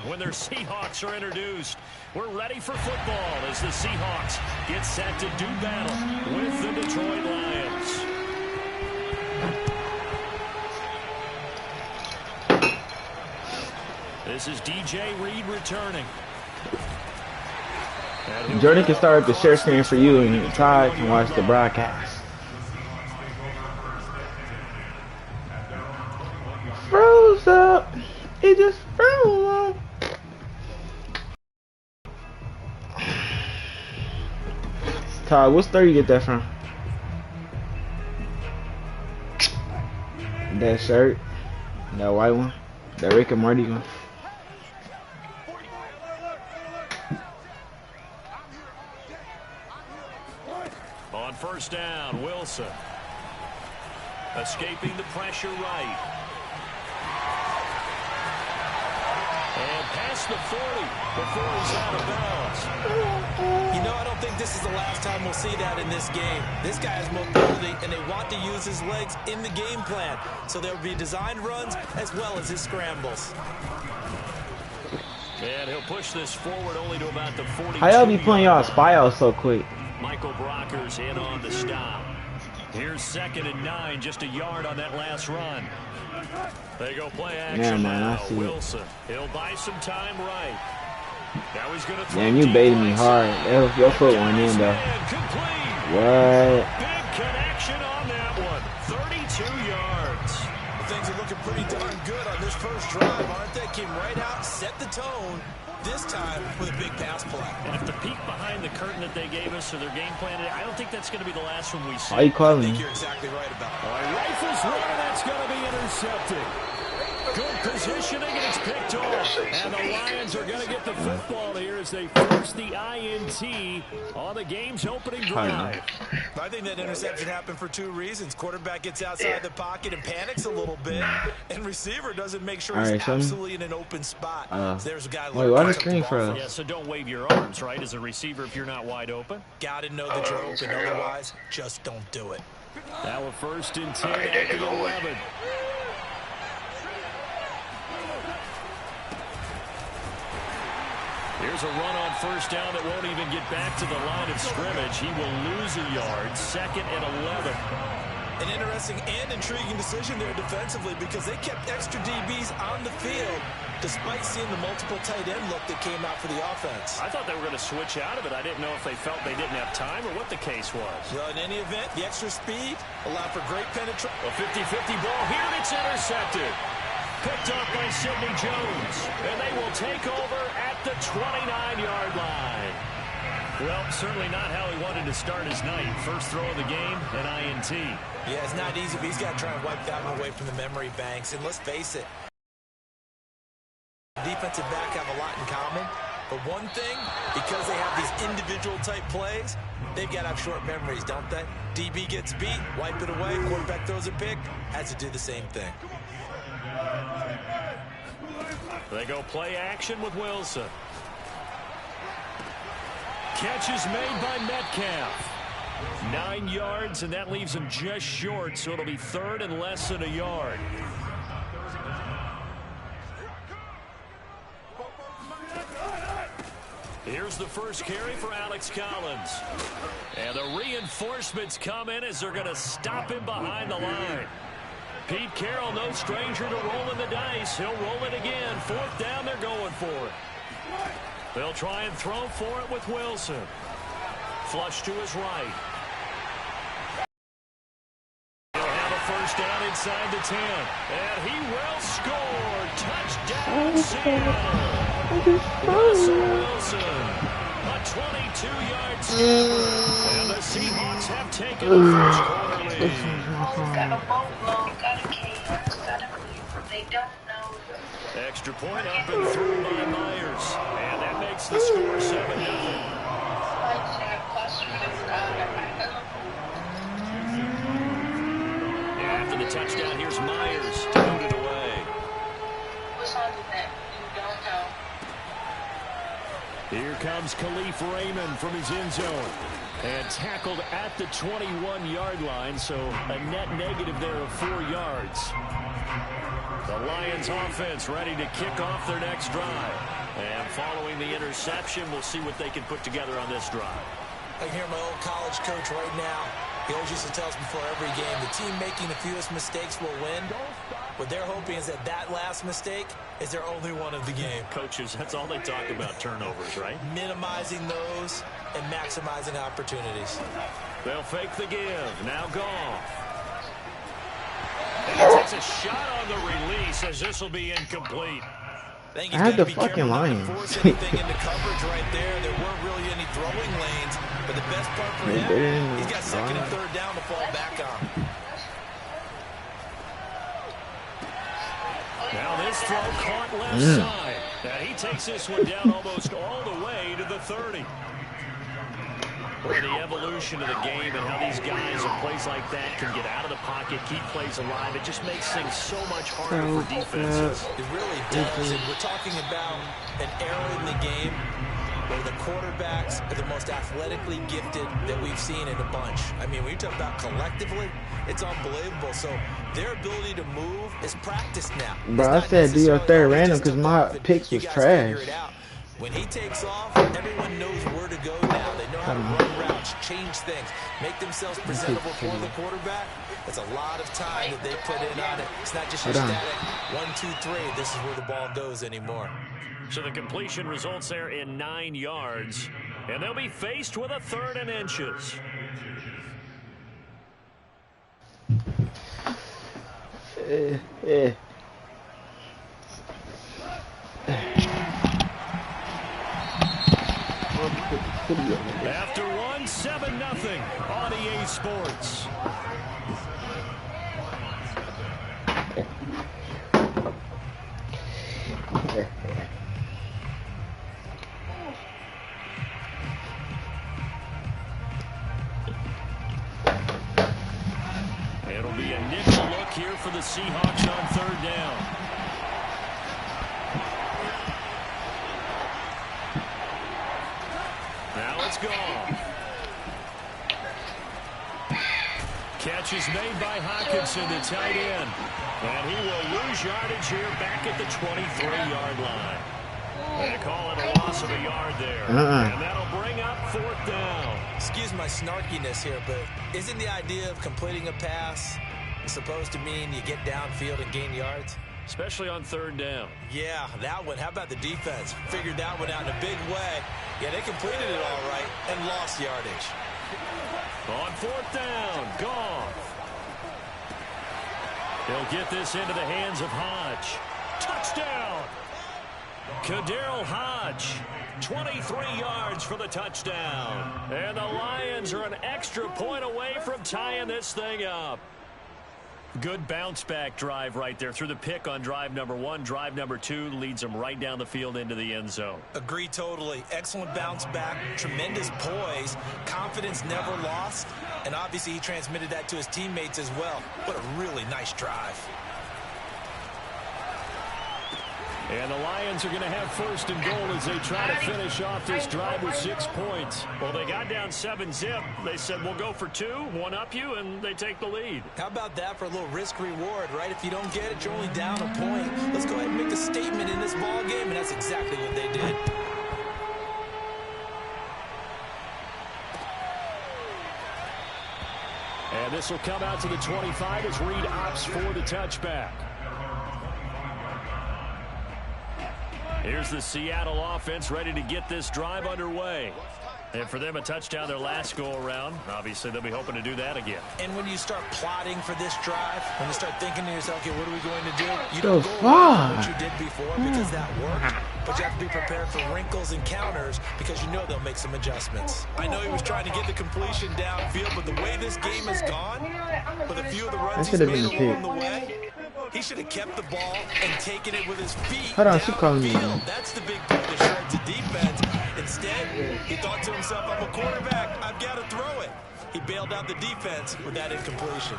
When their Seahawks are introduced, we're ready for football as the Seahawks get set to do battle with the Detroit Lions. This is DJ Reed returning. Jordan can start the share screen for you, and Todd can watch the broadcast. Froze up. It just froze up. Todd, what store you get that from? That shirt? That white one? That Rick and Morty one? On first down, Wilson. Escaping the pressure right. And past the 40 before he's out of bounds. You know, I don't think this is the last time we'll see that in this game. This guy has mobility, and they want to use his legs in the game plan. So there will be designed runs as well as his scrambles. And he'll push this forward only to about the 40. How y'all be pulling y'all spy out so quick? Michael Brocker's in on the stop. Here's 2nd and 9, just a yard on that last run. They go play action now. Wilson. He'll buy some time right. Now he's going to throw. Damn, you baited me hard. Your foot went in though. What? Big connection on that one. 32 yards. Things are looking pretty darn good on this first drive, aren't they? Came right out, set the tone. This time with a big pass play. And if the peek behind the curtain that they gave us or their game plan, I don't think that's going to be the last one we see. Why are you calling I think me? you're exactly right about that. Rifles one, and that's going to be intercepted. Good positioning, and it's picked off. And the Lions are going to get the football here as they force the INT on the game's opening drive. I think that interception happened for 2 reasons. Quarterback gets outside the pocket and panics a little bit, and receiver doesn't make sure he's absolutely in an open spot. So there's a guy. Wait, why the screen froze? Yeah, so don't wave your arms, right, as a receiver if you're not wide open. Got to know that you're open, otherwise just don't do it. Now a 1st and 10 at the 11. Here's a run on first down that won't even get back to the line of scrimmage. He will lose a yard. 2nd and 11. An interesting and intriguing decision there defensively because they kept extra DBs on the field despite seeing the multiple tight end look that came out for the offense. I thought they were going to switch out of it. I didn't know if they felt they didn't have time or what the case was. Well, in any event, the extra speed allowed for great penetration. A 50-50 ball here, and it's intercepted. Picked up by Sidney Jones, and they will take over at the 29-yard line. Well, certainly not how he wanted to start his night. First throw of the game, an INT. Yeah, it's not easy, but he's got to try and wipe that one away from the memory banks. And let's face it, defensive back have a lot in common. But one thing, because they have these individual-type plays, they've got to have short memories, don't they? DB gets beat, wipe it away, quarterback throws a pick, has to do the same thing. They go play action with Wilson. Catch is made by Metcalf. 9 yards, and that leaves him just short, so it'll be 3rd and less than a yard. Here's the first carry for Alex Collins. And the reinforcements come in as they're going to stop him behind the line. Pete Carroll, no stranger to rolling the dice. He'll roll it again. 4th down, they're going for it. They'll try and throw for it with Wilson. Flush to his right. He'll have a first down inside the 10. And he will score. Touchdown, Seattle. Russell Wilson. A 22-yard scamper. And the Seahawks have taken the first quarter lead. Extra point up and through by Myers. And that makes the score 7-0. After the touchdown, here's Myers to put it away. Here comes Khalif Raymond from his end zone. And tackled at the 21-yard line, so a net negative there of 4 yards. The Lions offense ready to kick off their next drive. And following the interception, we'll see what they can put together on this drive. I hear my old college coach right now. He always used to tell us before every game, the team making the fewest mistakes will win. What they're hoping is that that last mistake is their only one of the game. Coaches, that's all they talk about, turnovers, right? Minimizing those and maximizing opportunities. They'll fake the give. Now Goff. And he takes a shot on the release as this will be incomplete. I had the fucking Lions. Force anything into coverage right there. There weren't really any throwing lanes, but the best part for him, he's got second and third down to fall back on. Now this throw caught left side. And he takes this one down almost all the way to the 30. Boy, the evolution of the game and how these guys in plays like that can get out of the pocket, keep plays alive, it just makes things so much harder for defenses. It really does, and we're talking about an era in the game where the quarterbacks are the most athletically gifted that we've seen in a bunch. I mean, when you talk about collectively, it's unbelievable. So their ability to move is practiced now. Bro, I said do your third random because my picks was trash. When he takes off, everyone knows where to go now. They know how to run routes, change things, make themselves presentable for the quarterback. That's a lot of time that they put in on it. It's not just your static 1, 2, 3. This is where the ball goes anymore. So the completion results there in 9 yards, and they'll be faced with a 3rd and inches. After 1, 7-0 on EA Sports. It'll be a nickel look here for the Seahawks on 3rd down. Now it's gone. Catch is made by Hockenson, the tight end. And he will lose yardage here back at the 23-yard line. They call it a loss of a yard there. And that'll bring up 4th down. Excuse my snarkiness here, but isn't the idea of completing a pass supposed to mean you get downfield and gain yards? Especially on 3rd down. Yeah, that one. How about the defense? Figured that one out in a big way. Yeah, they completed it all right and lost yardage. On 4th down, Goff. He'll get this into the hands of Hodge. Touchdown! Kaderl Hodge, 23 yards for the touchdown. And the Lions are an extra point away from tying this thing up. Good bounce-back drive right there through the pick on drive number 1. Drive number 2 leads them right down the field into the end zone. Agree totally. Excellent bounce-back, tremendous poise, confidence never lost, and obviously he transmitted that to his teammates as well. What a really nice drive. And the Lions are going to have 1st and goal as they try to finish off this drive with 6 points. Well, they got down 7-zip. They said, we'll go for 2, one up you, and they take the lead. How about that for a little risk-reward, right? If you don't get it, you're only down a point. Let's go ahead and make a statement in this ball game, and that's exactly what they did. And this will come out to the 25 as Reed opts for the touchback. Here's the Seattle offense ready to get this drive underway. And for them, a touchdown their last go-around. Obviously, they'll be hoping to do that again. And when you start plotting for this drive, when you start thinking to yourself, okay, what are we going to do? You don't go with what you did before because that worked. But you have to be prepared for wrinkles and counters because you know they'll make some adjustments. I know he was trying to get the completion downfield, but the way this game has gone, with a few of the runs he's made along the way, he should have kept the ball and taken it with his feet downfield. That's the big play that shreds the defense. Instead, he thought to himself, I'm a quarterback, I've got to throw it. He bailed out the defense with that incompletion.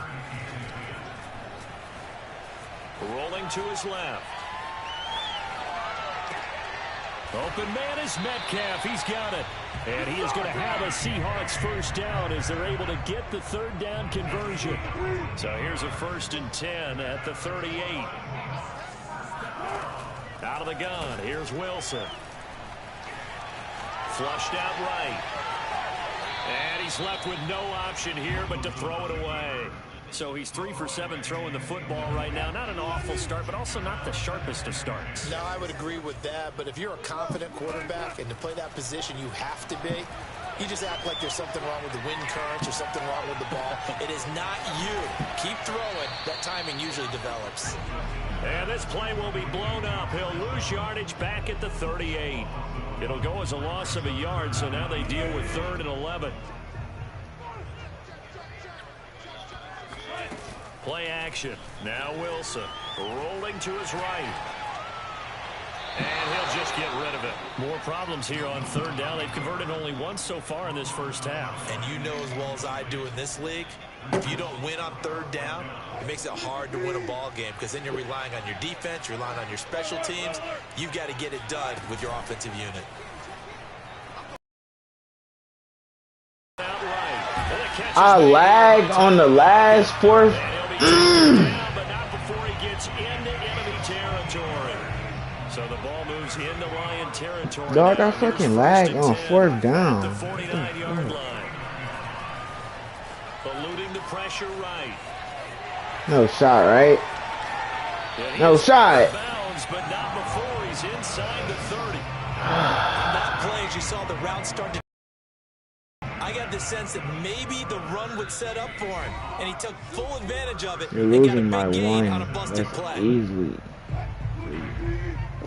Rolling to his left. Open man is Metcalf. He's got it. And he is going to have a Seahawks 1st down as they're able to get the 3rd down conversion. So here's a 1st and 10 at the 38. Out of the gun, here's Wilson. Flushed out right. And he's left with no option here but to throw it away. So he's 3 for 7 throwing the football right now. Not an awful start, but also not the sharpest of starts. No, I would agree with that. But if you're a confident quarterback and to play that position, you have to be. You just act like there's something wrong with the wind currents or something wrong with the ball. It is not you. Keep throwing. That timing usually develops. And this play will be blown up. He'll lose yardage back at the 38. It'll go as a loss of a yard, so now they deal with 3rd and 11. Play action. Now Wilson rolling to his right. And he'll just get rid of it. More problems here on 3rd down. They've converted only once so far in this first half. And you know as well as I do in this league, if you don't win on 3rd down, it makes it hard to win a ball game because then you're relying on your defense, you're relying on your special teams. You've got to get it done with your offensive unit. I lagged on the last 4th. But not before he gets into enemy territory. So the ball moves into Lion territory. Dog, I fucking lagged on 4th down. The 49-yard line. Eluding the pressure right. No shot, right? No shot. Bounds, but not before he's inside the 30. On that play, as you saw the route start to. I got the sense that maybe the run would set up for him, and he took full advantage of it. You're losing by 1. That's easily.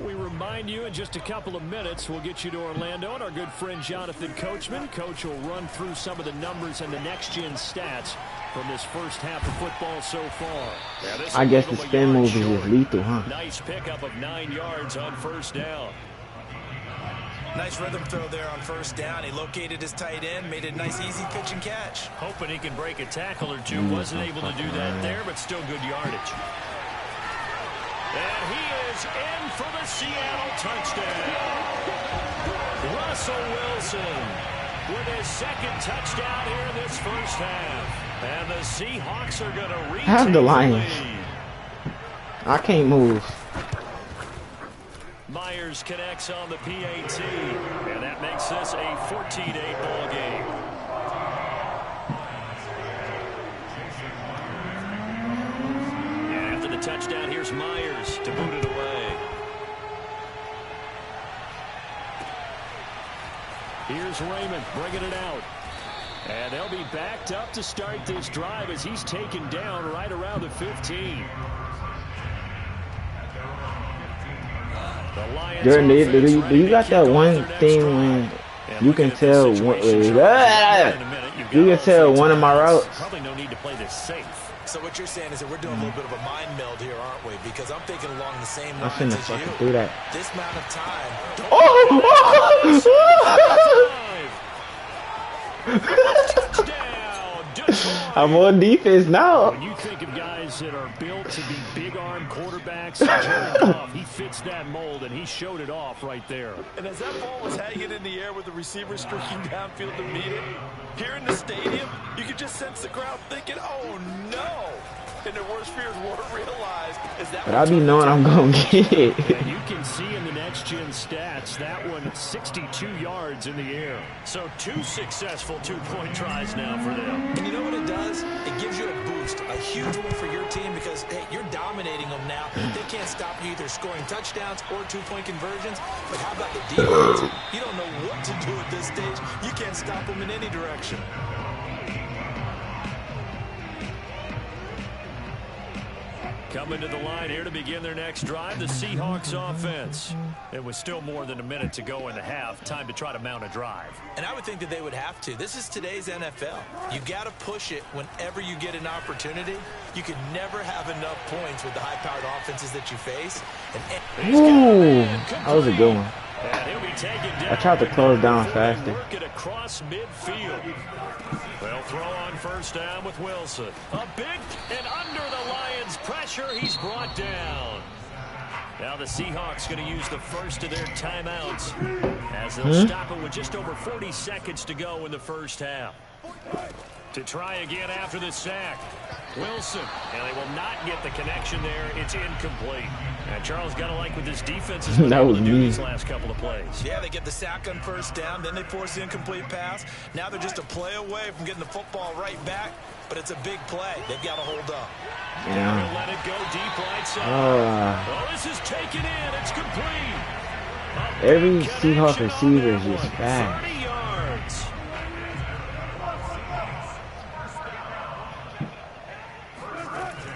We remind you in just a couple of minutes, we'll get you to Orlando, and our good friend Jonathan Coachman. Coach will run through some of the numbers and the next-gen stats from this first half of football so far. I guess the spin move is just lethal, huh? Nice pickup of 9 yards on 1st down. Nice rhythm throw there on 1st down. He located his tight end, made a nice easy pitch and catch. Hoping he can break a tackle or two. Wasn't able to do that there, but still good yardage. And he is in for the Seattle touchdown. Russell Wilson with his 2nd touchdown here in this first half. And the Seahawks are going to retake Have the Lions. lead. I can't move. Myers connects on the PAT, and that makes this a 14-8 ball game. And after the touchdown, here's Myers to boot it away. Here's Raymond bringing it out. And they'll be backed up to start this drive as he's taken down right around the 15. Do you got that one thing when you can tell one of my routes? Probably no need to play this safe. So what you're saying is that we're doing a little bit of a mind meld here, aren't we? Because I'm thinking along the same I lines shouldn't as have you. fucking do that. This amount of time. I'm on defense now. When you think of guys that are built to be big-arm quarterbacks, Jared Goff, he fits that mold, and he showed it off right there. And as that ball was hanging in the air with the receiver streaking downfield to meet it, here in the stadium, you could just sense the crowd thinking, oh, no. And their worst fears weren't realized. But I be knowing I'm going to get it. And you can see in the next-gen stats, that one 62 yards in the air. So 2 successful two-point tries now for them. And you know what it does? It gives you a boost, a huge one for your team because, hey, you're dominating them now. They can't stop you either scoring touchdowns or two-point conversions. But how about the defense? You don't know what to do at this stage. You can't stop them in any direction. Coming to the line here to begin their next drive, the Seahawks offense. It was still more than a minute to go in the half. Time to try to mount a drive. And I would think that they would have to. This is today's NFL. You got to push it whenever you get an opportunity. You can never have enough points with the high-powered offenses that you face. Ooh, that was a good one. I tried to close down faster. Working across midfield. They'll throw on 1st down with Wilson. A big and under the Lions pressure. He's brought down. Now the Seahawks going to use the first of their timeouts as they'll stop it with just over 40 seconds to go in the first half. To try again after the sack. Wilson, and they will not get the connection there. It's incomplete. And Charles got to like with this defense has been able to do these last couple of plays. Yeah, they get the sack on first down, then they force the incomplete pass. Now they're just a play away from getting the football right back, but it's a big play. They've got to hold up. Yeah. Let it go deep right side. Oh, this is taken in. It's complete. Every Seahawks receiver is just fast. 30 yards.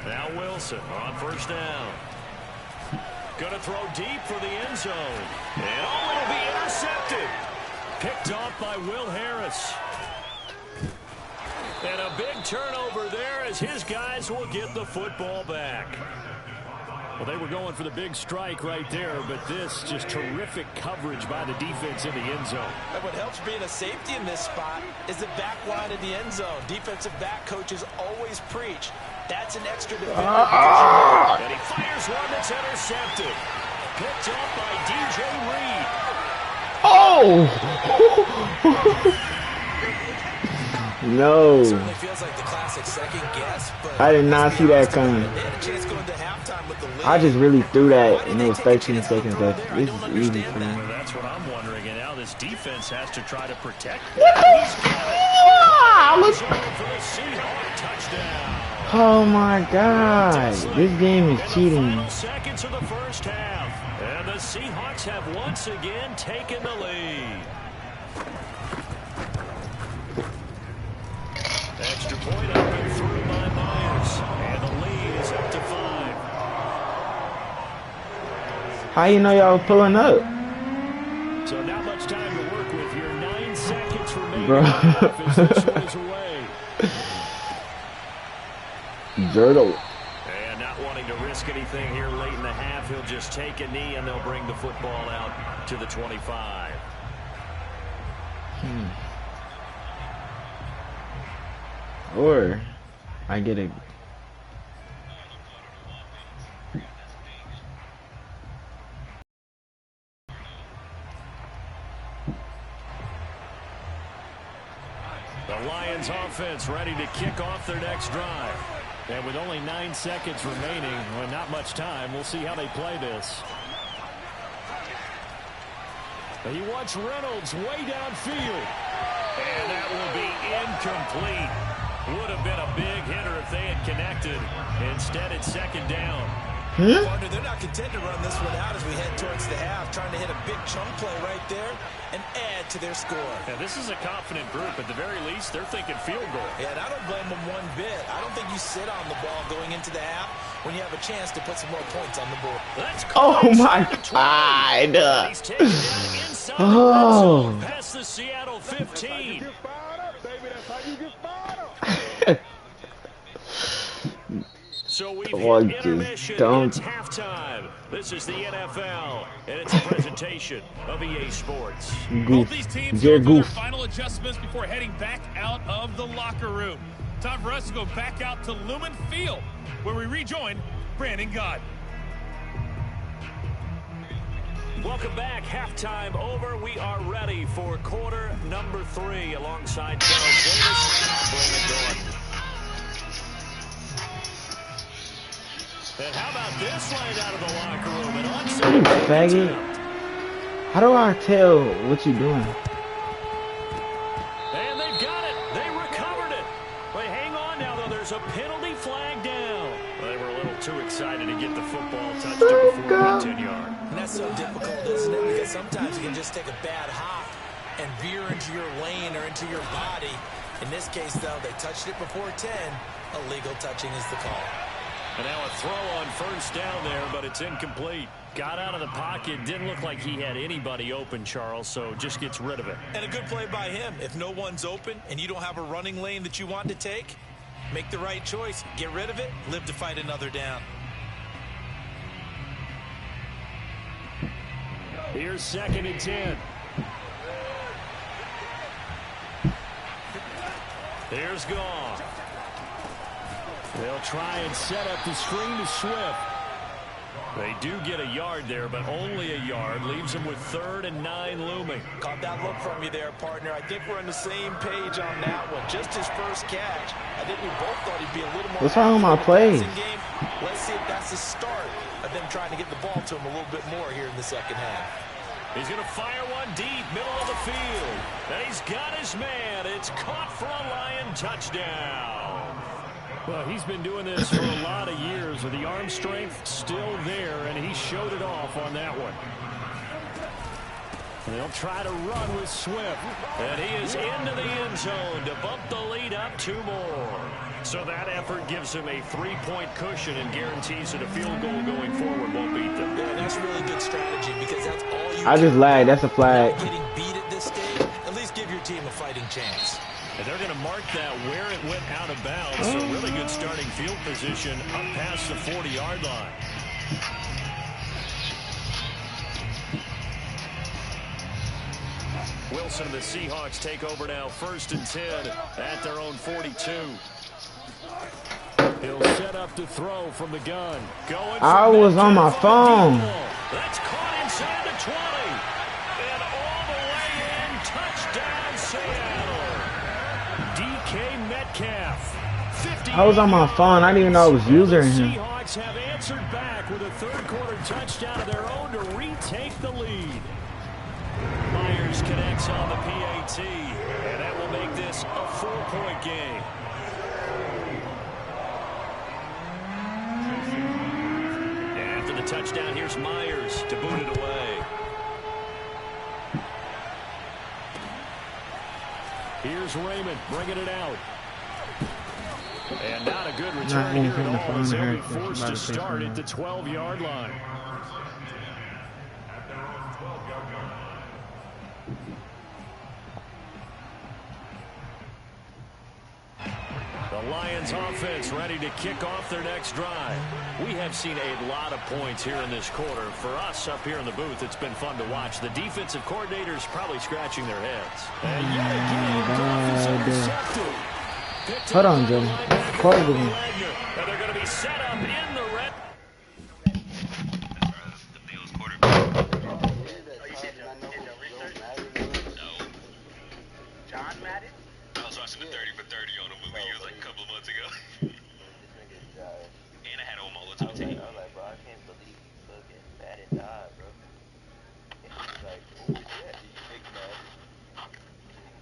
Now Wilson on first down. Going to throw deep for the end zone. And oh, it'll be intercepted. Picked off by Will Harris. And a big turnover there as his guys will get the football back. Well, they were going for the big strike right there, but this just terrific coverage by the defense in the end zone. And what helps being a safety in this spot is the back line of the end zone. Defensive back coaches always preach. That's an extra defender. And he fires one that's intercepted. Picked off by DJ Reed. Oh! No. It certainly feels like the classic second guess, but I did not see that coming. I just really threw that, and it was 13 seconds left. This is easy for me. Well, that's what I'm wondering, and now this defense has to try to protect. Oh my God! This game is cheating. Seconds of the first half, and the Seahawks have once again taken the lead. Extra point up and through by Myers, and the lead is up to 5. How you know y'all pulling up? So not much time to work with here. 9 seconds remaining. Bro. This one is away. Zertle. And not wanting to risk anything here late in the half, he'll just take a knee and they'll bring the football out to the 25. Or I get a The Lions offense ready to kick off their next drive. And with only 9 seconds remaining, well, not much time, we'll see how they play this. He wants Reynolds way downfield. And that will be incomplete. Would have been a big hitter if they had connected. Instead, it's second down. Partner, they're not content to run this one out as we head towards the half, trying to hit a big chunk play right there and add to their score. Yeah, this is a confident group. At the very least, they're thinking field goal. Yeah, and I don't blame them one bit. I don't think you sit on the ball going into the half when you have a chance to put some more points on the board. Oh my God! He's taken down inside Oh! past the Seattle 15. So we've hit intermission. It's halftime. This is the NFL, and it's a presentation of EA Sports. Both these teams go through their final adjustments before heading back out of the locker room. Time for us to go back out to Lumen Field, where we rejoin Brandon Gott. Welcome back. Halftime over. We are ready for quarter number 3 alongside Charles Davis. Bring it on. And how about this line out of the locker room? You faggot. How do I tell what you're doing? And they've got it. They recovered it. But hang on now, though. There's a penalty flag down. Well, they were a little too excited to get the football touched it before the 10-yard. And that's so difficult, isn't it? Because sometimes you can just take a bad hop and veer into your lane or into your body. In this case, though, they touched it before 10. Illegal touching is the call. And now a throw on first down there, but it's incomplete. Got out of the pocket. Didn't look like he had anybody open, Charles, so just gets rid of it. And a good play by him. If no one's open and you don't have a running lane that you want to take, make the right choice. Get rid of it. Live to fight another down. Here's 2nd and 10. Here's Goff. They'll try and set up the screen to Swift. They do get a yard there, but only a yard. Leaves them with 3rd and 9 looming. Caught that look from you there, partner. I think we're on the same page on that one. Just his first catch. I think we both thought he'd be a little more. What's wrong with my plays? Let's see if that's the start of them trying to get the ball to him a little bit more here in the second half. He's going to fire one deep, middle of the field. And he's got his man. It's caught for a Lion touchdown. Well, he's been doing this for a lot of years, with the arm strength still there, and he showed it off on that one. And they'll try to run with Swift. And he is into the end zone to bump the lead up 2 more. So that effort gives him a 3-point cushion and guarantees that a field goal going forward won't beat them. Yeah, that's really good strategy, because that's all you I just lagged. That's a flag. Getting beat at this stage, at least give your team a fighting chance. And they're going to mark that where it went out of bounds. So really good starting field position up past the 40-yard line. Wilson and the Seahawks take over now, 1st and 10 at their own 42. He'll set up to throw from the gun. I was on my phone. That's caught inside the 20. And all the way in, touchdown Seattle. DK Metcalf. 50. I was on my phone. I didn't even know I was using him. Seahawks have answered back with a 3rd-quarter touchdown of their own to retake the lead. Myers connects on the PAT, and that will make this a 4-point game. After the touchdown, here's Myers to boot it away. Here's Raymond bringing it out. And not a good return here at all, as they'll be forced to start at the 12-yard line. The Lions offense ready to kick off their next drive. We have seen a lot of points here in this quarter. For us up here in the booth, it's been fun to watch. The defensive coordinators probably scratching their heads. And yet again, Goff is intercepted. Hold on, Jimmy. And they're going to be set up in the red. The 30 for 30 on a movie like a couple of months ago. And I had him all the time. I was like, bro, I can't believe you fucking bad and died, bro. And he was like, oh, yeah, did you think that?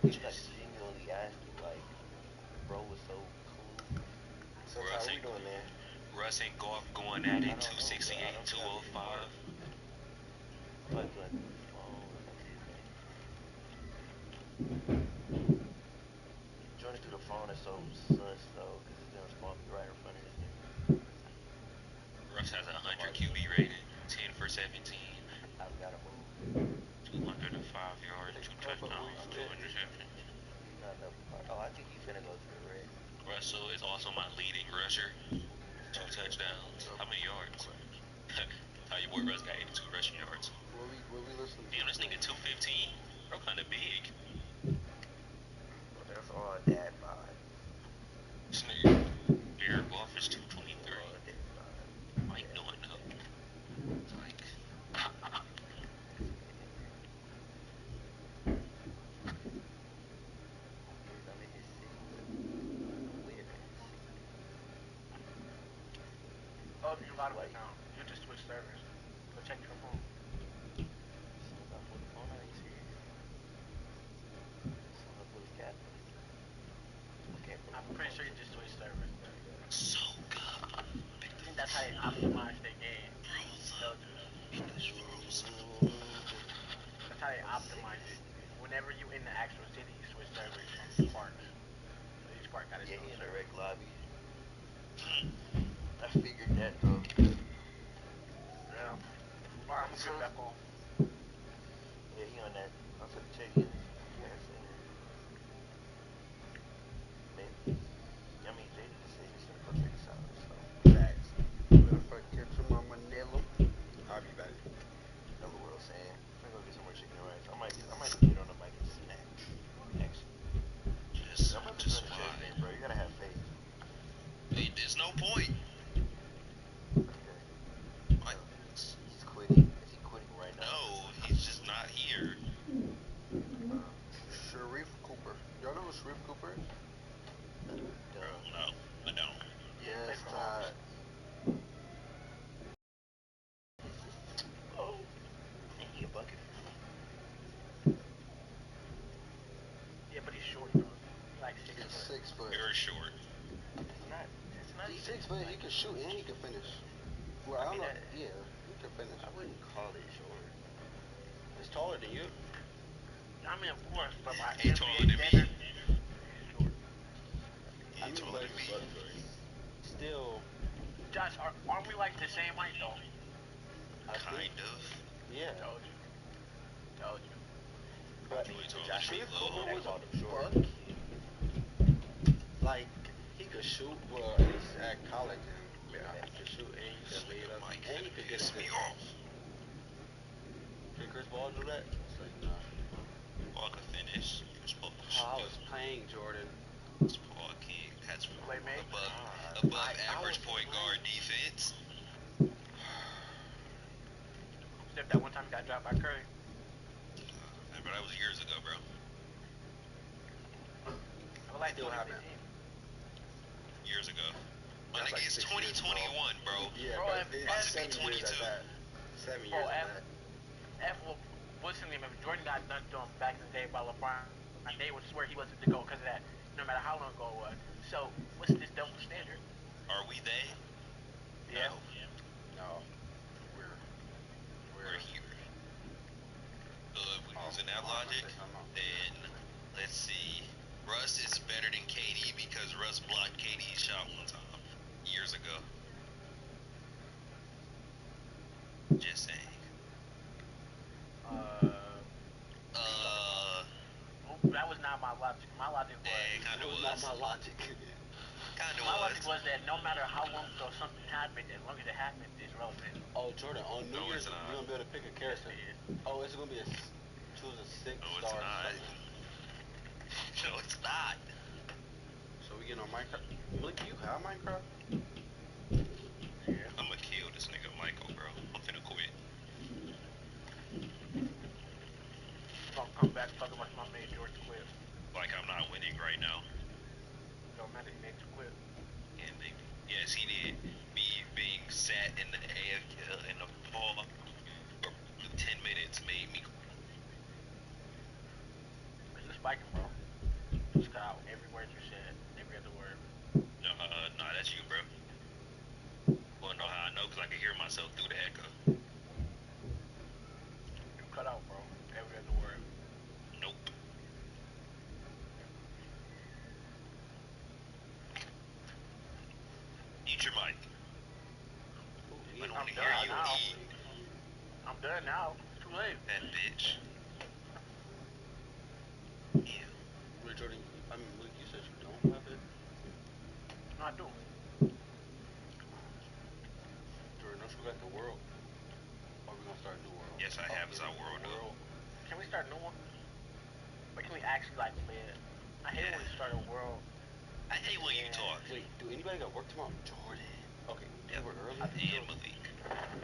He like genuinely asked me, like, bro was so cool. So how we doing, man? Russ and Goff going at it, 268, 205. But, joining through the phone is so slow because it's gonna spawn right in front of his nigga. Russ has a 100 QB rating, 10 for 17. I've got to move. 205 yards, 2 touchdowns, 2 interceptions. Oh, I think he's gonna go to the red. Russell is also my leading rusher, 2 touchdowns. How many yards? How your boy Russ got 82 rushing yards. What we listening to? Damn, this nigga 215. Bro, kind of big. That's all dad vibe. This nigga, Jared Goff is 223. Mike doing up. It's like, oh, you got it right now. You just switch servers. Go check your phone. I'm pretty sure you just switched servers. so good. I think that's how they optimize their game. That's how they optimize it. Whenever you in the actual city, you switch servers from parks. So each park got its own Yeah, he in the server. rec lobby. I figured that though. Yeah. Alright, I'm gonna get back on. Yeah, he on that. I'm gonna check in. I mean, they didn't say this in perfect sound, so facts. If I catch him on Manila, I'll be back. Know what I'm saying? I'm gonna go get some more chicken and rice. I might get on the mic and snack. Next. Just why? Bro, you gotta have faith. Hey, there's no point. Okay. What? 6 foot. Very short. It's not He's even 6 foot. like, He can shoot and he can finish. Well, I don't know. Yeah, he can finish. I wouldn't call it short. He's taller than you. I mean, of course, but by He's NBA taller than me. standards, he's short. I He's mean, taller but than me. still, Josh, aren't we like the same height though? I Kind think, of. yeah. Told you. Told you. But Joey told I me think he Cooper low. was a buck. Like, he could shoot, well, at least at college, and he could shoot, and he could lay it up, Mike and he could get a piss good me pass. off. Can Chris Paul do that? It's like, nah. Paul could finish. Chris Paul could shoot. How I was playing Jordan. Chris Paul can't catch Playmate. above average point guard defense. Except that one time he got dropped by Curry. But that was years ago, bro. I was like Still 2015. Years ago. My That's nigga, like it's 6 years, 2021, bro. Yeah, Bro, but if- it's if- 7 years at 22. that. 7 Bro, years at that. What's his name? If Jordan got dunked on back in the day by LeBron, and they would swear he wasn't the GOAT because of that, no matter how long ago it was. So, what's this double standard? Are we they? Yeah. No, No. we're here. So if we're using that logic, then let's see. Russ is better than KD because Russ blocked KD's shot one time years ago. Just saying. That was not my logic. My logic was. Yeah, kind That of was was. not my logic. Kind of My was. logic was that no matter how long ago something happened, as long as it happened, it's relevant. Oh, Jordan, on New No, Year's, it's not. you're going to be able to pick a character. Yes, it is. Oh, it's going to be choose a 6 No, it's star not. something. No, it's not. So we getting on Minecraft? Look, you have Minecraft? Yeah. I'ma kill this nigga Michael, bro. I'm finna quit. Gonna come back talking about my mate George quit. Like I'm not winning right now. Don't matter, he made you quit. And maybe, yes, he did. Me being sat in the in the ball for 10 minutes made me. You spiking, bro. Just cut out every word you said, every other word. Nah, that's you, bro. Wanna know how I know? Cause I can hear myself through the echo. You cut out, bro. Every other word. Nope. Eat your mic. I don't I'm wanna done hear you now. eat. I'm done now. It's too late. That bitch. Ew. Wait, Jordan, I mean, Luke, you said you don't have it? No, I do. Jordan, don't you got the world? Or are we going to start a new world? Yes, I have. It's our world, though. Can we start a new one? Or can we actually like play it? I hate when we start a world. I hate when you talk. Wait, do anybody got work tomorrow? Jordan. Okay, Yep. you work early? And Malik.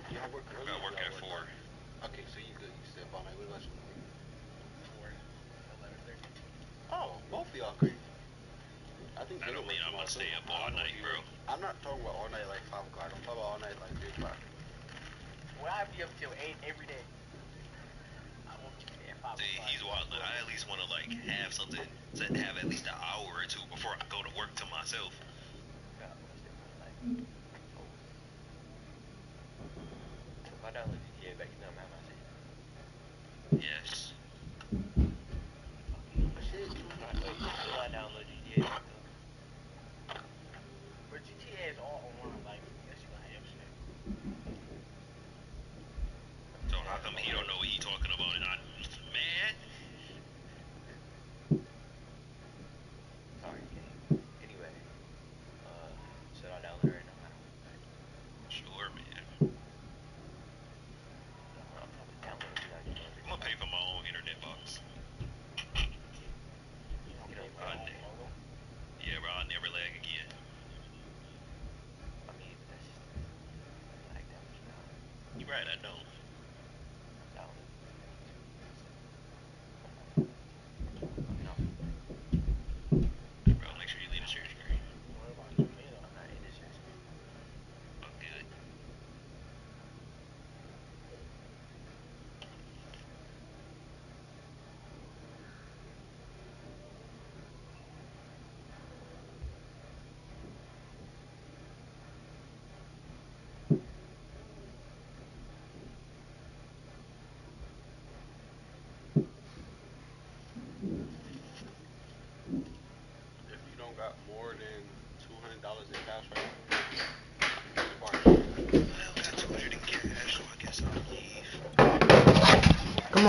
You have work early? I work at 4. Okay, so you good. You stay up all night. What about you, Malik? 11:30. Oh, both of y'all great. I think That they don't work mean I'm tomorrow, gonna stay too. up I all don't know night, if you bro. work. I'm not talking about all night like 5 o'clock. I'm talking about all night like 3 o'clock. Well, I be up till 8 every day. I won't be there at 5 See, o'clock. he's wild. I at least want to like have something to have at least an hour or two before I go to work to myself. If I download GTA back, you know I'm at my shit. Yes. Shit. Will I download GTA back though? But GTA is all online. Like, yes, you gonna have shit. So how come he don't know what he talking about? And man, Sorry, gang. Anyway, should I download it right now? I don't. sure, man. I'm probably download it. Like, I'm gonna pay for my own internet box. you know, Yeah, bro, I'll never lag again. I mean, that's like that much now. You right, I don't. Download. No, Bro, make sure you leave the share screen. What about you, me, though? I'm not in this shit. I'm good.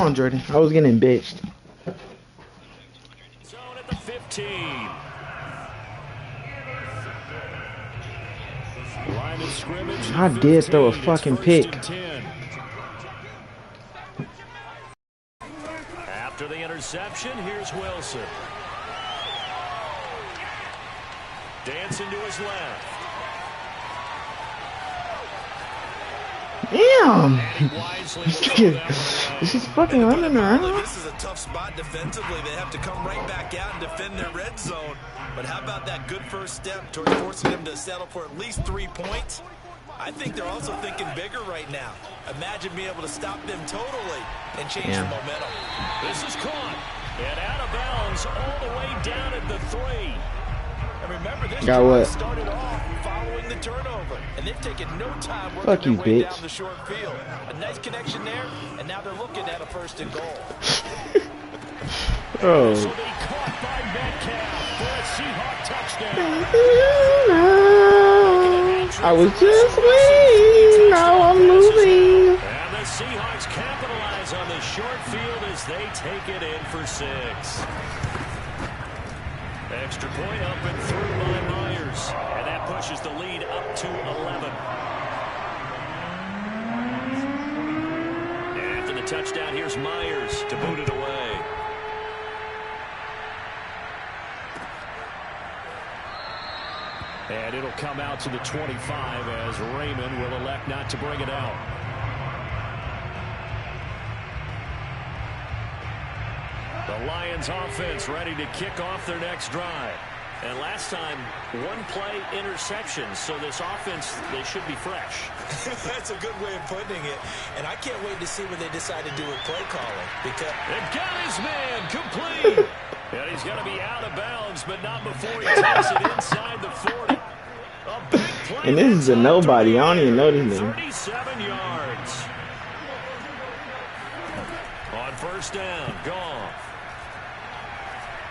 on, Jordan. I was getting bitched. Zone at the 15. Line of scrimmage. I did throw a fucking pick. After the interception, here's Wilson. Dancing to his left. Damn! This is fucking running around. This is a tough spot defensively. They have to come right back out and defend their red zone. But how about that good first step towards forcing them to settle for at least 3 points? I think they're also thinking bigger right now. Imagine being able to stop them totally and change the momentum. This is caught and out of bounds all the way down at the 3. And remember, this drive started off following the turnover, and they've taken no time working their way down the short field. A nice connection there, and now they're looking at a 1st and goal. Oh. This will be caught by Metcalf for a Seahawk touchdown. I was just waiting. Now I'm moving. And the Seahawks capitalize on the short field as they take it in for 6. Extra point up and through by Myers. And that pushes the lead up to 11. And after the touchdown, here's Myers to boot it away. And it'll come out to the 25 as Raymond will elect not to bring it out. The Lions offense ready to kick off their next drive. And last time, 1 play interception. So this offense, they should be fresh. That's a good way of putting it. And I can't wait to see what they decide to do with play calling. Because they've got his man complete. And he's going to be out of bounds, but not before he takes it inside the 40. A big play. And this is a nobody. I don't even know this name. 37 yards. On 1st down, Goff.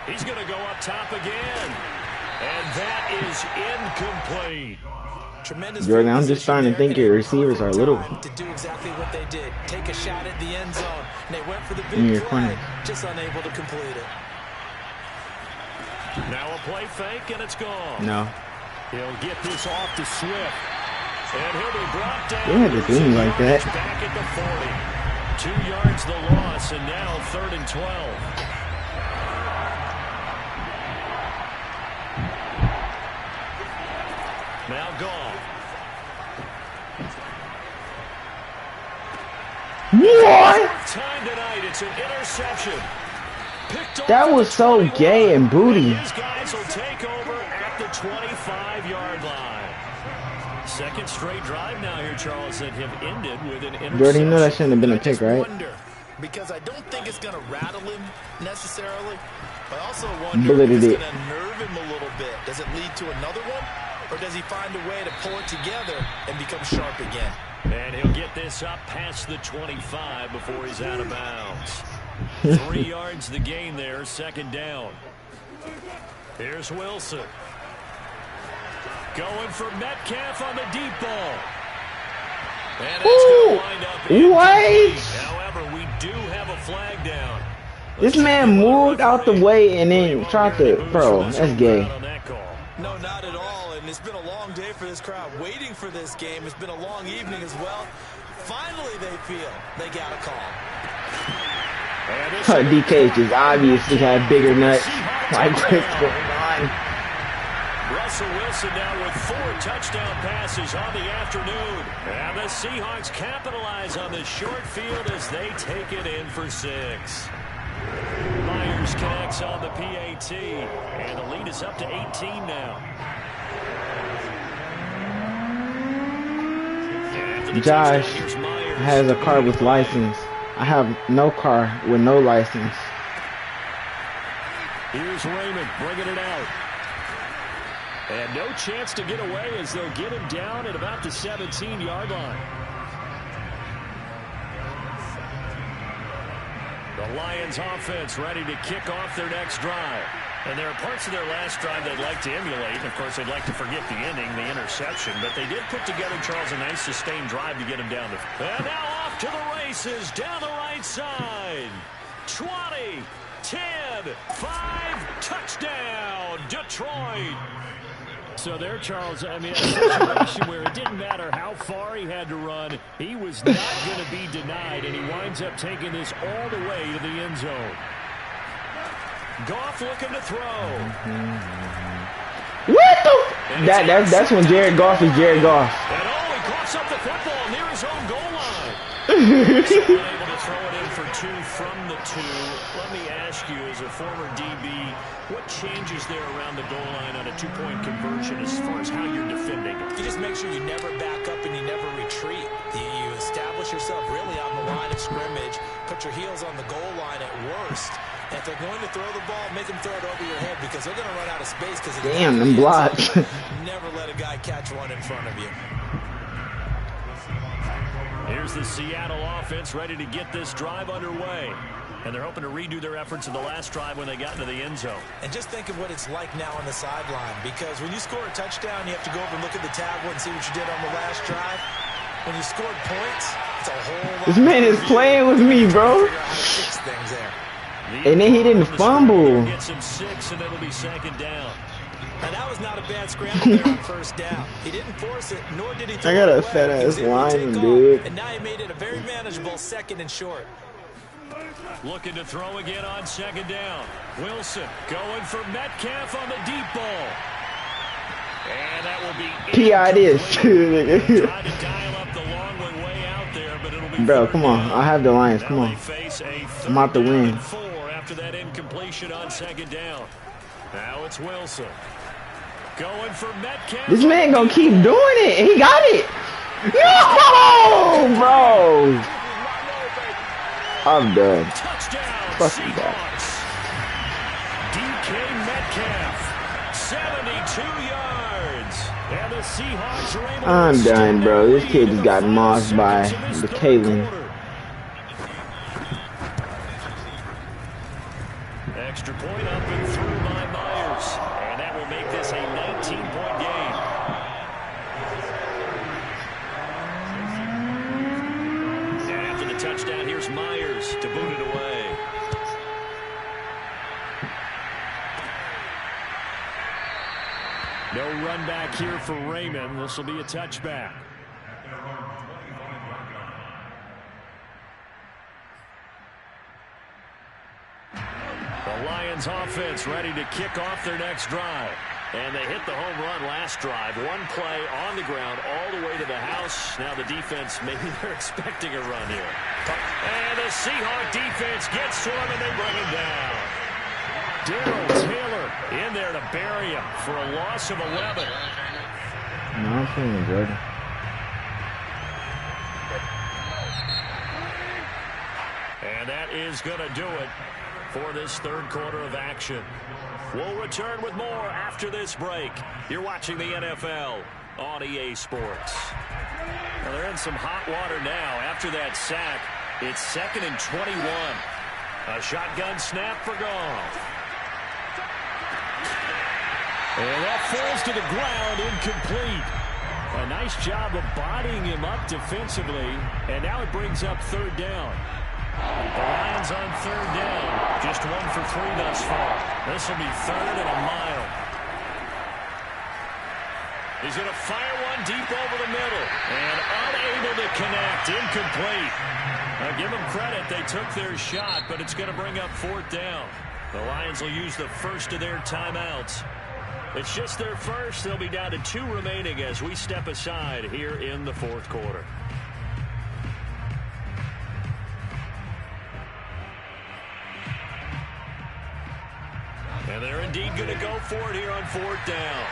He's going to go up top again. And that is incomplete. Tremendous. Jordan, I'm just starting to think your receivers are little. To do exactly what they did. Take a shot at the end zone. And they went for the big play. Just unable to complete it. Now a play fake, and it's gone. No. He'll get this off to Swift. And he'll be brought down. They had to do me like that. Back at the 40. 2 yards the loss, and now 3rd and 12. Now gone. What? Time tonight, it's an interception. That was so gay and booty. These guys will take over at the 25-yard line. 2nd straight drive now here, Charles, that have ended with an interception. Jordan, you know that shouldn't have been a pick, right? Because I don't think it's going to rattle him necessarily. But I also wonder if it's going to nerve him a little bit. Does it lead to another one? Or does he find a way to pull it together and become sharp again? And he'll get this up past the 25 before he's out of bounds. 3 yards the gain there, 2nd down. Here's Wilson. Going for Metcalf on the deep ball. And it's going to wind up incomplete. However, we do have a flag down. This man moved out the way and then tried to, bro, that's gay. No, not at all. And it's been a long day for this crowd waiting for this game. It's been a long evening as well. Finally, they feel they got a call. DK just obviously had bigger nuts. Like, what's going on? Russell Wilson now with 4 touchdown passes on the afternoon. And the Seahawks capitalize on the short field as they take it in for 6. Myers connects on the PAT. And the lead is up to 18 now. Josh has a car with license. I have no car with no license. Here's Raymond bringing it out. And no chance to get away as they'll get him down at about the 17-yard line. The Lions offense ready to kick off their next drive. And there are parts of their last drive they'd like to emulate. And of course, they'd like to forget the ending, the interception. But they did put together, Charles, a nice sustained drive to get him down. And now off to the races down the right side. 9, 20, 10, 5, touchdown, Detroit. So there, Charles, I mean, a situation where it didn't matter how far he had to run, he was not going to be denied, and he winds up taking this all the way to the end zone. Goff looking to throw. What the? That's when Jared Goff is Jared Goff. And he coughs up the football near his own goal line. So able to throw it in for 2 from the 2. Let me ask you, as a former DB, what changes there around the goal line on a 2-point conversion as far as how you're defending it? You just make sure you never back up and you never retreat. You establish yourself really on the line of scrimmage, put your heels on the goal line at worst. And if they're going to throw the ball, make them throw it over your head because they're going to run out of space. Damn, them blocks. Never let a guy catch one in front of you. Here's the Seattle offense ready to get this drive underway. And they're hoping to redo their efforts in the last drive when they got into the end zone. And just think of what it's like now on the sideline, because when you score a touchdown, you have to go over and look at the tablet and see what you did on the last drive. When you scored points, it's a whole lot. This man is playing with me, bro. And then he didn't fumble. Gets him 6, and it'll be 2nd down. And that was not a bad scramble there on 1st down. He didn't force it, nor did he throw I got it a away. fat ass He was able to lineman, take dude. off, and now he made it a very manageable 2nd and short. Looking to throw again on 2nd down. Wilson going for Metcalf on the deep ball. And that will be P.I. this. Tried to dial up the long way out there, but it'll be Bro, come on. I have the Lions. Come on. I'm out to win. 4 after that incompletion on 2nd down. Now it's Wilson. Going for Metcalf. This man gonna keep doing it. He got it. No, bro. I'm done. Touchdown, Fuck you, guys. DK Metcalf, 72 yards. And the Seahawks are able I'm to done, extend bro. their This lead kid in just the got final mossed by seconds of this the third Kalen. quarter. Extra point up and through by Myers. And that will make this a 19-point game. And after the touchdown, here's Myers to boot it away. No run back here for Raymond. This will be a touchback. The Lions offense ready to kick off their next drive. And they hit the home run last drive. One play on the ground all the way to the house. Now the defense, maybe they're expecting a run here. And the Seahawk defense gets to him and they bring him down. Darrell Taylor in there to bury him for a loss of 11. No, I'm feeling good. And that is going to do it for this third quarter of action. We'll return with more after this break. You're watching the NFL on EA Sports. Well, they're in some hot water now. After that sack, it's 2nd and 21. A shotgun snap for Goff. And that falls to the ground, incomplete. A nice job of bodying him up defensively. And now it brings up 3rd down. The Lions on 3rd down. Just 1 for 3 thus far. This will be 3rd and a mile. He's going to fire one deep over the middle. And unable to connect. Incomplete. Now give them credit. They took their shot, but it's going to bring up 4th down. The Lions will use the first of their timeouts. It's just their first. They'll be down to 2 remaining as we step aside here in the 4th quarter. And they're indeed going to go for it here on 4th down.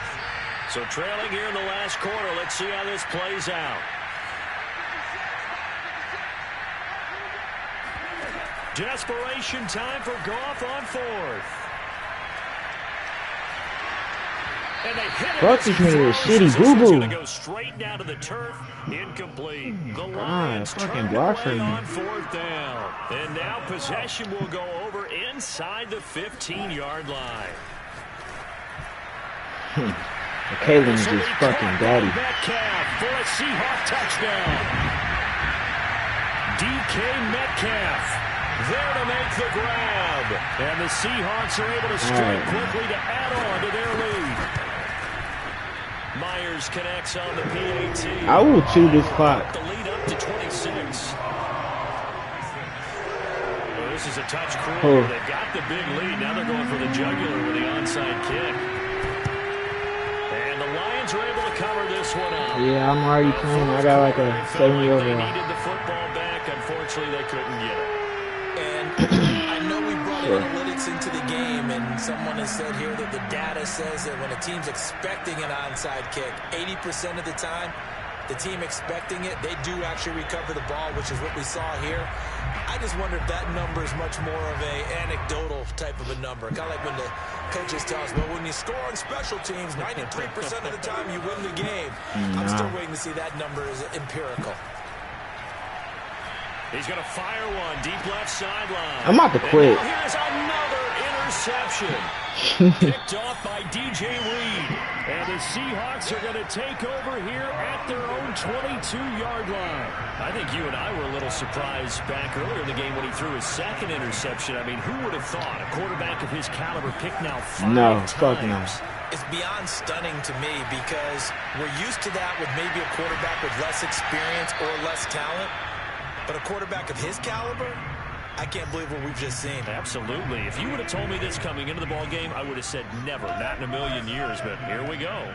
So trailing here in the last quarter. Let's see how this plays out. Desperation time for Goff on 4th. And they hit it. Fuck this nigga with shitty boo-boo. Going to go straight down to the turf. Incomplete. The Lions fucking turn block for away me. on 4th down. And now possession will go over inside the 15-yard line. Kalen's just fucking daddy. Metcalf for a Seahawk touchdown. DK Metcalf There to make the grab. And the Seahawks are able to strike quickly to add on to their lead. Myers connects on the PAT. I will chew this clock. The lead up to 26. Well, this is a touch crew. They've got the big lead. Now they're going for the jugular with the onside kick. And the Lions are able to cover this one up. Yeah, I'm already playing. I got like a 70 overall. They needed the football back. Unfortunately, they couldn't get it. And I know we brought analytics into the game, and someone has said here that the data says that when a team's expecting an onside kick, 80% of the time, the team expecting it, they do actually recover the ball, which is what we saw here. I just wonder if that number is much more of a anecdotal type of a number. Kind of like when the coaches tell us, well, when you score on special teams, 93% of the time you win the game. I'm still waiting to see that number is empirical. He's going to fire one deep left sideline. I'm about to quit. And here's another interception. Picked off by DJ Reed. And the Seahawks are going to take over here at their own 22-yard line. I think you and I were a little surprised back earlier in the game when he threw his second interception. I mean, who would have thought a quarterback of his caliber picked now 5 times? Fuck no. It's beyond stunning to me because we're used to that with maybe a quarterback with less experience or less talent. But a quarterback of his caliber, I can't believe what we've just seen. Absolutely. If you would have told me this coming into the ball game, I would have said never, not in a million years. But here we go.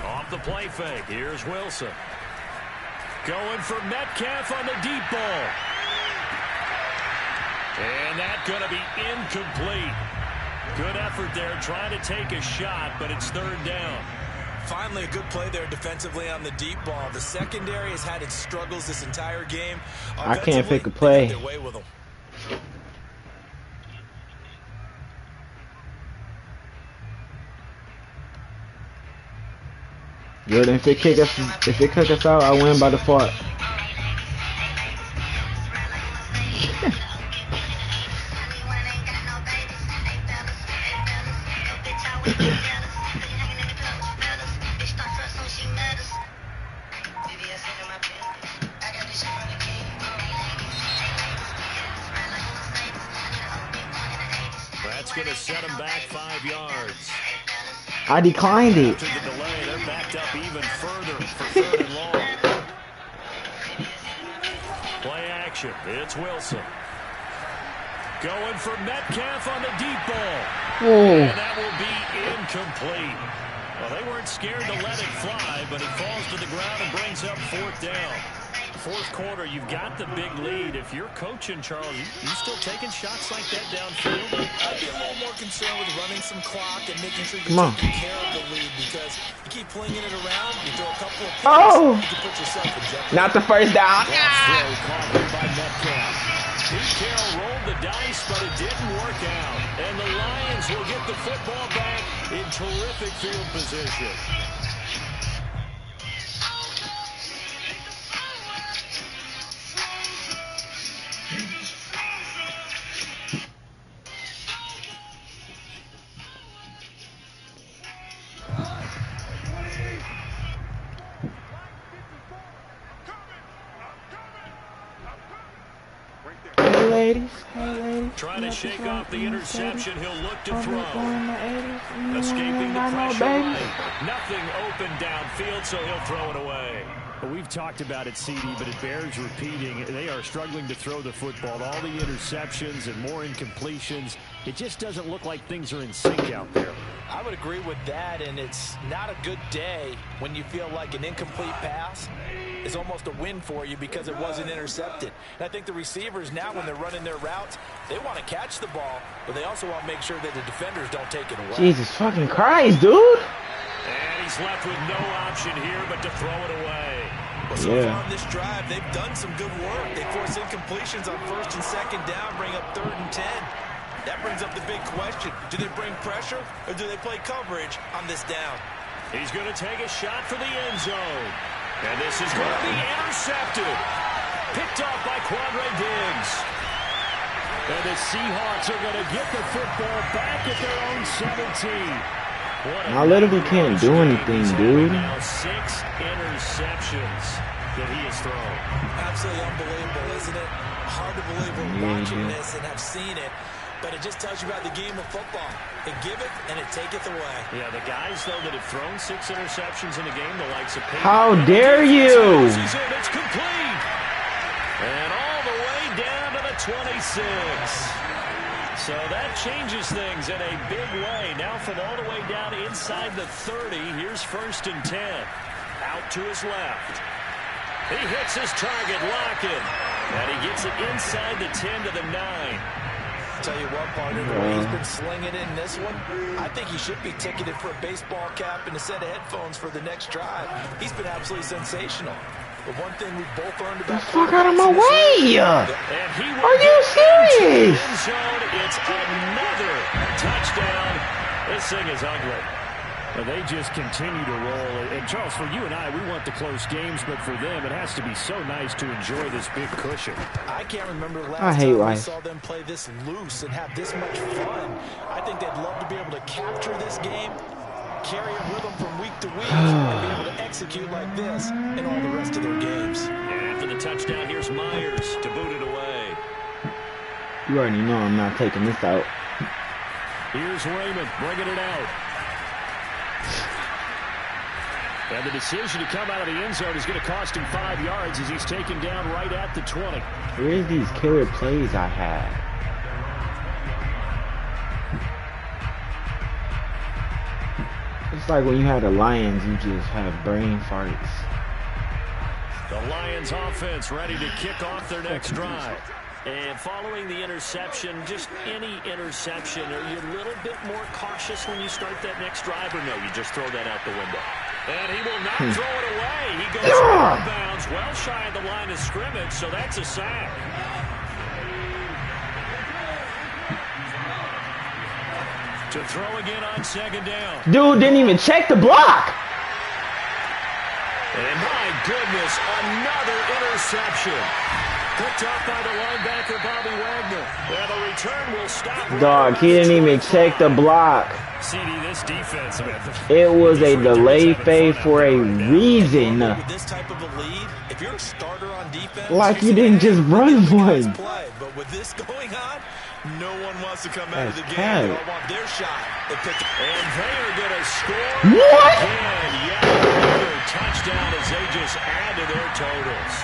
Off the play fake. Here's Wilson. Going for Metcalf on the deep ball. And that's going to be incomplete. Good effort there trying to take a shot, but it's third down. Finally, a good play there defensively on the deep ball. The secondary has had its struggles this entire game. I can't pick a play. Their way with them. Good. If it kick us out, I win by default. That's going to set him back 5 yards. I declined it. After the delay, they're backed up even further for third and long. Play action. It's Wilson. Going for Metcalf on the deep ball. And that will be incomplete. Well, they weren't scared to let it fly, but it falls to the ground and brings up fourth down. Fourth quarter, you've got the big lead. If you're coaching, Charles, you still taking shots like that downfield? I'd be a little more concerned with running some clock and making sure you're taking care of the lead, because you keep flinging it around, you throw a couple of passes, you can put yourself in jeopardy. Not the first down. Pete Carroll rolled the dice, but it didn't work out. And the Lions will get the football back in terrific field position. Trying to shake off the interception. He'll look to throw. Escaping the pressure right. Nothing open downfield, so he'll throw it away. Well, we've talked about it, CD, but it bears repeating. They are struggling to throw the football. All the interceptions and more incompletions. It just doesn't look like things are in sync out there. I would agree with that, and it's not a good day when you feel like an incomplete pass is almost a win for you because it wasn't intercepted. And I think the receivers now, when they're running their routes, they want to catch the ball, but they also want to make sure that the defenders don't take it away. Jesus fucking Christ, dude. And he's left with no option here but to throw it away. Well, so far on this drive, they've done some good work. They force incompletions on first and second down, bring up 3rd and 10. That brings up the big question. Do they bring pressure or do they play coverage on this down? He's going to take a shot for the end zone. And this is going to be intercepted. Picked off by Quandre Diggs. And the Seahawks are going to get the football back at their own 17. I literally can't do anything, dude. Now 6 interceptions that he has thrown. Absolutely unbelievable, isn't it? hard to believe we're watching this and have seen it, but it just tells you about the game of football. It giveth and it taketh away. Yeah, the guys, though, that have thrown 6 interceptions in a game, the likes of Peyton. How dare you? It's complete. And all the way down to the 26. So that changes things in a big way. Now from all the way down inside the 30, here's 1st and 10. Out to his left. He hits his target, Lockett. And he gets it inside the 10 to the 9. Tell you what, partner, the way he's been slinging it in this one, I think he should be ticketed for a baseball cap and a set of headphones for the next drive. He's been absolutely sensational. But one thing we both learned about the fuck out of my way! Are you serious? It's another touchdown. This thing is ugly. Well, they just continue to roll. And Charles, for you and I, we want the close games, but for them, it has to be so nice to enjoy this big cushion. I can't remember the last time we saw them play this loose and have this much fun. I think they'd love to be able to capture this game, carry a rhythm from week to week, and be able to execute like this in all the rest of their games. And after the touchdown, here's Myers to boot it away. You already know I'm not taking this out. Here's Raymond bringing it out. And the decision to come out of the end zone is going to cost him 5 yards as he's taken down right at the 20. Where's these killer plays I had? It's like when you had the Lions, you just have brain farts. The Lions offense ready to kick off their next drive. And following the interception, just any interception, are you a little bit more cautious when you start that next drive, or no, you just throw that out the window? And he will not throw it away. He goes out of bounds, well shy of the line of scrimmage, so that's a sack. To throw again on 2nd down. Dude didn't even check the block. And my goodness, another interception. Picked off by the linebacker, Bobby Wagner. And the return will stop. Dog, he didn't even check the block. CD, this defense, it was a delay fade for a reason. With this type of a lead, if you're a starter on defense, like you didn't just run one. But with this going on, no one wants to come out of the game. They all want their shot. And they are going to score what? Again. Another touchdown as they just add to their totals.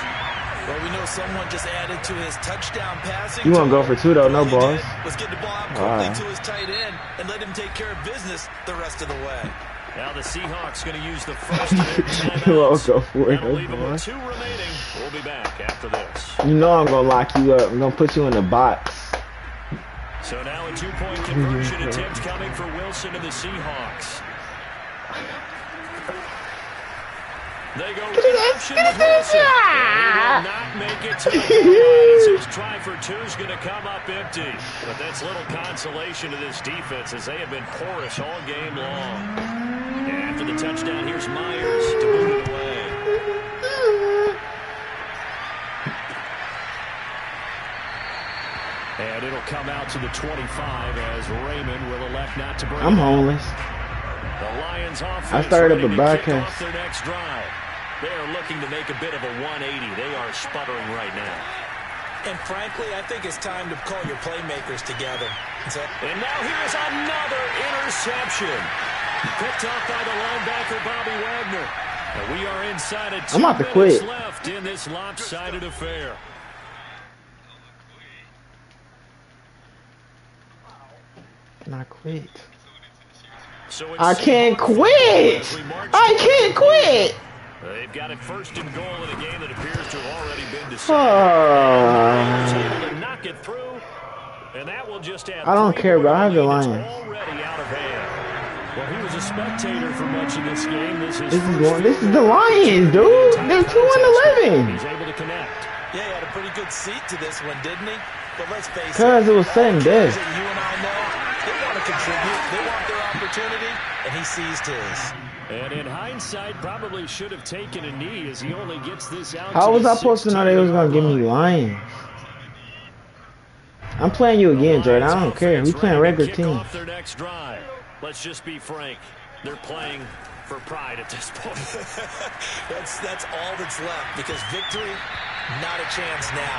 Well, we know someone just added to his touchdown passing. You want to go for 2 though, no balls. Let's get the ball out quickly to his tight end and let him take care of business the rest of the way. Now the Seahawks going to use the first of their timeouts. You won't go for it, That'll leave them with 2 remaining. We'll be back after this. You know I'm going to lock you up. I'm going to put you in the box. So now a 2-point conversion attempt coming for Wilson and the Seahawks. They go with option with Wilson. And he will not make it to the goal line. His try for 2 is going to come up empty. But that's little consolation to this defense as they have been porous all game long. And after the touchdown, here's Myers to boot it away. And it'll come out to the 25 as Raymond will elect not to bring it. I'm homeless. The Lions offense I started ready the to kick broadcast. off their next drive. They are looking to make a bit of a 180. They are sputtering right now. And frankly, I think it's time to call your playmakers together. And now here's another interception. Picked off by the linebacker, Bobby Wagner. And we are inside of 2 minutes left in this lopsided affair. Not quit. So I can't quit. I can't quit. They've got it 1st and goal in a game that appears to have already been decided. Able to knock it through, and that will just add I don't care, but I have the Lions. Already out of hand. Well, he was a spectator for much of this game. This is the Lions, dude. They're 2-11. He's able to connect. Yeah, he had a pretty good seat to this one, didn't he? But let's face it. Because it was sudden death. You and I know they want to contribute. They want their opportunity, and he seized his. And in hindsight, probably should have taken a knee as he only gets this out. How was I supposed to know they was going to give me Lions? I'm playing you again, Jordan. I don't care. We playing regular team. Their next drive. Let's just be frank. They're playing for pride at this point. that's all that's left, because victory Not a chance now.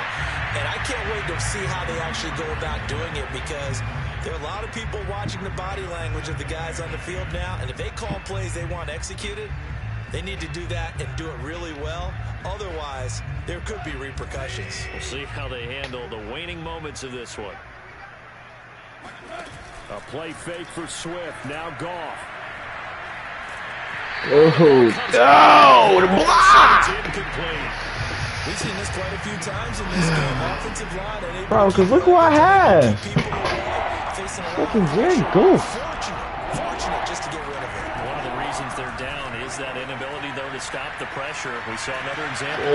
And I can't wait to see how they actually go about doing it, because there are a lot of people watching the body language of the guys on the field now, and if they call plays they want executed, they need to do that and do it really well. Otherwise, there could be repercussions. We'll see how they handle the waning moments of this one. A play fake for Swift. Now Goff. Oh, no! The block! Incomplete. We've seen this quite a few times in this game. Offensive line, and Bro, because look who I have. Fucking Jared Goff. Fortunate just to get rid of it. One of the reasons they're down is that inability, though, to stop the pressure. We saw another example.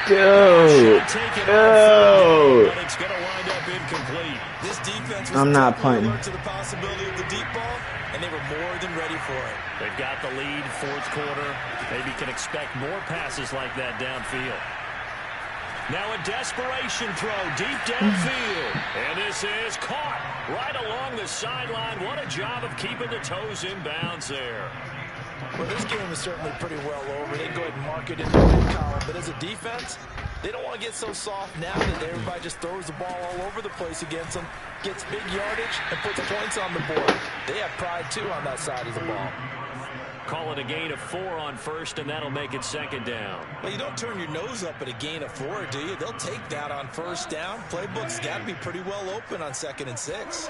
Dude. But it's going to wind up incomplete. This defense was I'm not punting. alert to the possibility of the deep ball, and they were more than ready for it. They've got the lead, fourth quarter. Maybe can expect more passes like that downfield. Now a desperation throw deep downfield. And this is caught right along the sideline. What a job of keeping the toes in bounds there. Well, this game is certainly pretty well over. They go ahead and mark it in the win column. But as a defense, they don't want to get so soft now that everybody just throws the ball all over the place against them, gets big yardage, and puts points on the board. They have pride, too, on that side of the ball. Call it a gain of 4 on first, and that'll make it second down. Well, you don't turn your nose up at a gain of 4, do you? They'll take that on first down. Playbook's got to be pretty well open on 2nd and 6.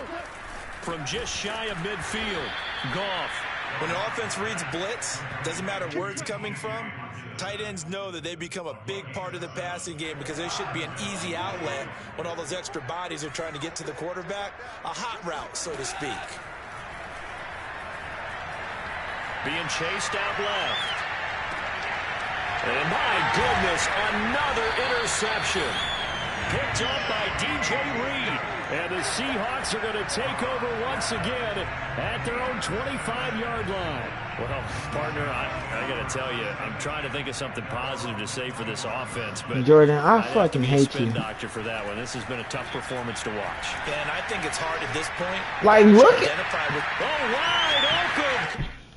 From just shy of midfield, Goff. When an offense reads blitz, doesn't matter where it's coming from, tight ends know that they become a big part of the passing game because they should be an easy outlet when all those extra bodies are trying to get to the quarterback. A hot route, so to speak. Being chased out left. And my goodness, another interception. Picked up by DJ Reed. And the Seahawks are going to take over once again at their own 25-yard line. Well, partner, I got to tell you, I'm trying to think of something positive to say for this offense. But Jordan, I fucking hate you. Doctor for that one. This has been a tough performance to watch. And I think it's hard at this point. Like, look at... Oh, wide open.